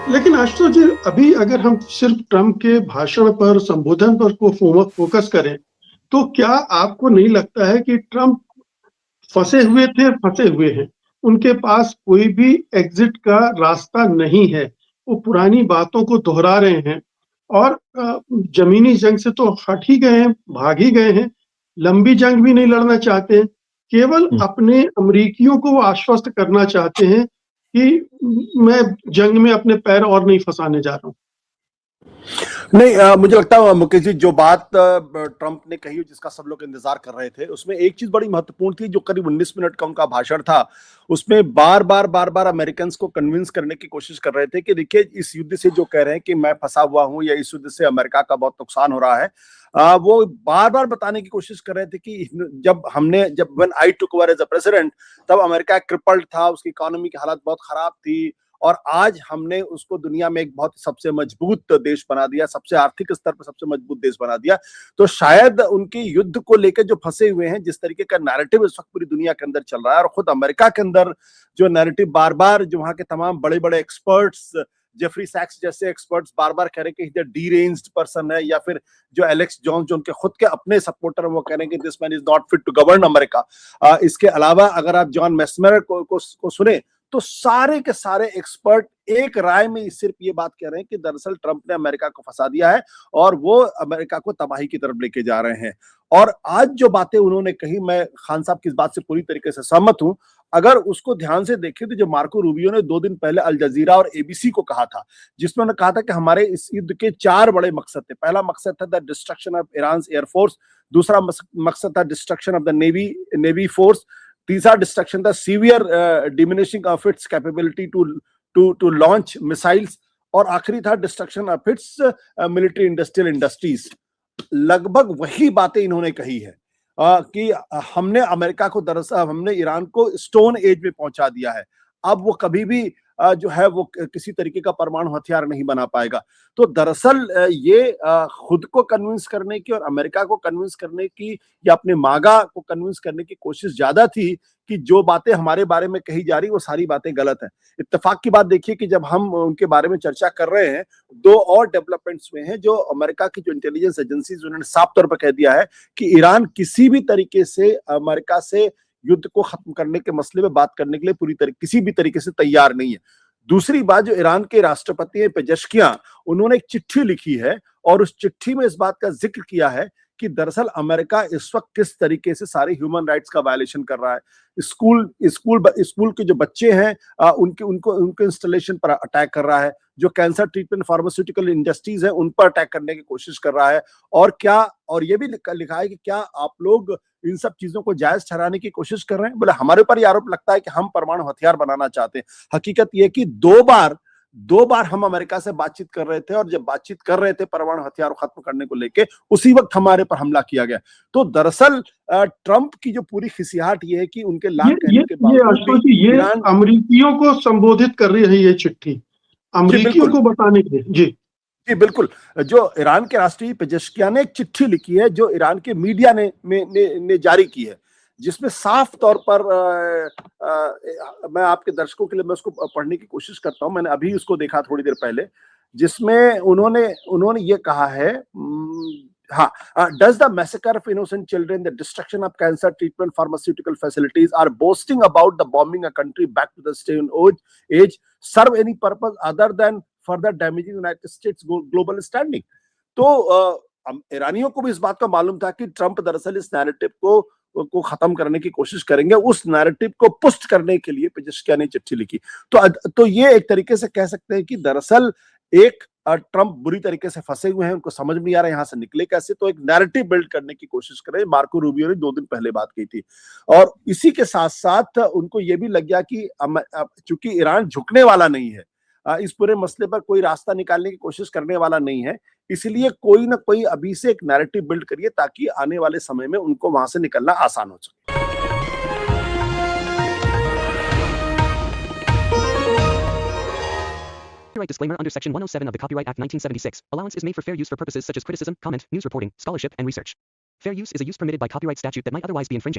लेकिन आशुतोष जी, अभी अगर हम सिर्फ ट्रम्प के भाषण पर, संबोधन पर को फोकस करें, तो क्या आपको नहीं लगता है कि ट्रम्प फँसे हुए थे, फँसे हुए हैं? उनके पास कोई भी एग्ज़िट का रास्ता नहीं है। वो पुरानी बातों को दोहरा रहे हैं और ज़मीनी जंग से तो हट ही गए हैं, भाग ही गए हैं। लंबी जंग भी नहीं लड़ना चाहते हैं। केवल हम्म। अपने अमरीकियों को वो आश्वस्त करना चाहते हैं कि मैं जंग में अपने पैर और नहीं फँसाने जा रहा हूँ। नहीं, मुझे लगता है मुकेश जी, जो बात ट्रंप ने कही जिसका सब लोग इंतजार कर रहे थे, उसमें एक चीज बड़ी महत्वपूर्ण थी। जो करीब 19 मिनट का उनका भाषण था, उसमें बार बार अमेरिकन को कन्विंस करने की कोशिश कर रहे थे कि देखिए, इस युद्ध से जो कह रहे हैं कि मैं फंसा हुआ हूं या इस युद्ध से अमेरिका का बहुत नुकसान हो रहा है, वो बार बार बताने की कोशिश कर रहे थे कि जब when I took over as a president, तब अमेरिका क्रिपल्ड था, उसकी इकोनॉमी की हालत बहुत खराब थी, और आज हमने उसको दुनिया में एक बहुत सबसे मजबूत देश बना दिया, सबसे आर्थिक स्तर पर सबसे मजबूत देश बना दिया। तो शायद उनकी युद्ध को लेकर जो फंसे हुए हैं, जिस तरीके का नैरेटिव इस वक्त पूरी दुनिया के अंदर चल रहा है, और खुद अमेरिका के अंदर जो नैरेटिव बार बार, जो वहां के तमाम बड़े बड़े एक्सपर्ट्स, जेफरी सैक्स जैसे एक्सपर्ट्स बार बार कह रहे हैं कि डीरेंज्ड पर्सन है, या फिर जो एलेक्स जॉन्स, जो उनके खुद के अपने सपोर्टर हैं, वो कह रहे हैं कि this man is not fit to govern America. इसके अलावा अगर आप जॉन मेस्मर को सुने, तो सारे के सारे एक्सपर्ट एक राय में सिर्फ ये बात कह रहे हैं कि दरअसल ट्रंप ने अमेरिका को फंसा दिया है और वो अमेरिका को तबाही की तरफ लेके जा रहे हैं। और आज जो बातें उन्होंने कही, मैं खान साहब की इस बात से पूरी तरीके से सहमत हूं। अगर उसको ध्यान से देखें, तो जो मार्को रूबियो ने 2 दिन पहले अल जजीरा और एबीसी को कहा था, जिसमें उन्होंने कहा था कि हमारे इस युद्ध के 4 बड़े मकसद थे। पहला मकसद था the destruction of Iran air force, दूसरा मकसद था destruction of the navy force, तीसरा डिस्ट्रक्शन था severe diminishing of its capability to launch missiles, और आखिरी था destruction of its military industrial industries. लगभग वही बातें इन्होंने कही है कि हमने ईरान को स्टोन एज में पहुंचा दिया है। अब वो कभी भी जो है वो किसी तरीके का परमाणु हथियार नहीं बना पाएगा। तो दरअसल ये खुद को कन्विंस करने की और अमेरिका को कन्विंस करने की, या अपने मागा को कन्विंस करने की कोशिश ज्यादा थी कि जो बातें हमारे बारे में कही जा रही वो सारी बातें गलत हैं। इत्तेफाक की बात देखिए कि जब हम उनके बारे में चर्चा कर रहे हैं, 2 और डेवलपमेंट्स हुए हैं। जो अमेरिका की जो इंटेलिजेंस एजेंसीज, उन्होंने साफ तौर पर कह दिया है कि ईरान किसी भी तरीके से अमेरिका से युद्ध को खत्म करने के मसले में बात करने के लिए किसी भी तरीके से तैयार नहीं है। दूसरी बात, जो ईरान के राष्ट्रपति पेजेश्कियां, उन्होंने एक चिट्ठी लिखी है और उस चिट्ठी में इस बात का जिक्र किया है कि दरअसल अमेरिका इस वक्त किस तरीके से सारे ह्यूमन राइट्स का वायलेशन कर रहा है। स्कूल के जो बच्चे हैं, उनके इंस्टॉलेशन पर अटैक कर रहा है। जो कैंसर ट्रीटमेंट फार्मास्यूटिकल इंडस्ट्रीज है, उन पर अटैक करने की कोशिश कर रहा है। और ये भी लिखा है कि क्या आप लोग इन सब चीजों को जायज ठहराने की कोशिश कर रहे हैं? बोले, हमारे ऊपर ये आरोप लगता है कि हम परमाणु हथियार बनाना चाहते हैं। हकीकत यह कि 2 बार हम अमेरिका से बातचीत कर रहे थे, और जब बातचीत कर रहे थे परमाणु हथियार खत्म करने को लेके, उसी वक्त हमारे पर हमला किया गया। तो दरअसल ट्रंप की जो पूरी खिसियाहट ये है कि उनके लाख कहने के ये बावजूद आशुतोष भी जी, ये ईरान। अमरीकियों को संबोधित कर रही है ये चिट्ठी, जी अमरीकियों बिल्कुल। को बताने के लिए। जी। जी बिल्कुल। जो ईरान के राष्ट्रीय पेजेश्कियां ने एक चिट्ठी लिखी है, जो ईरान के मीडिया ने जारी की है, जिसमें साफ तौर पर मैं आपके दर्शकों के लिए मैं उसको पढ़ने की कोशिश करता हूं। मैंने अभी उसको देखा थोड़ी देर पहले, जिसमें उन्होंने ये कहा है, हाँ, does the massacre of innocent children, the destruction of cancer treatment pharmaceutical facilities are boasting about the bombing a country back to the stone age serve any purpose other than further damaging United States global standing. तो ईरानियों को भी इस बात का मालूम था कि ट्रंप दरअसल इस नैरेटिव को खत्म करने की कोशिश करेंगे। उस नैरेटिव को पुष्ट करने के लिए पेजेश्कियां ने चिट्ठी लिखी। तो ये एक तरीके से कह सकते हैं कि दरअसल एक ट्रंप बुरी तरीके से फंसे हुए हैं, उनको समझ में नहीं आ रहा है यहां से निकले कैसे, तो एक नैरेटिव बिल्ड करने की कोशिश करें। मार्को रूबियो ने 2 दिन पहले बात की थी, और इसी के साथ साथ उनको यह भी लग गया कि चूंकि ईरान झुकने वाला नहीं है, इस पूरे मसले पर कोई रास्ता निकालने की कोशिश करने वाला नहीं है, इसलिए कोई ना कोई अभी से एक नैरेटिव बिल्ड करिए, ताकि आने वाले समय में उनको वहां से निकलना आसान हो सके। Copyright disclaimer under Section 107 of the Copyright Act 1976. Allowance is made for fair use for purposes such as criticism, comment, news reporting, scholarship, and research. Fair use is a use permitted by copyright statute that might otherwise be infringing.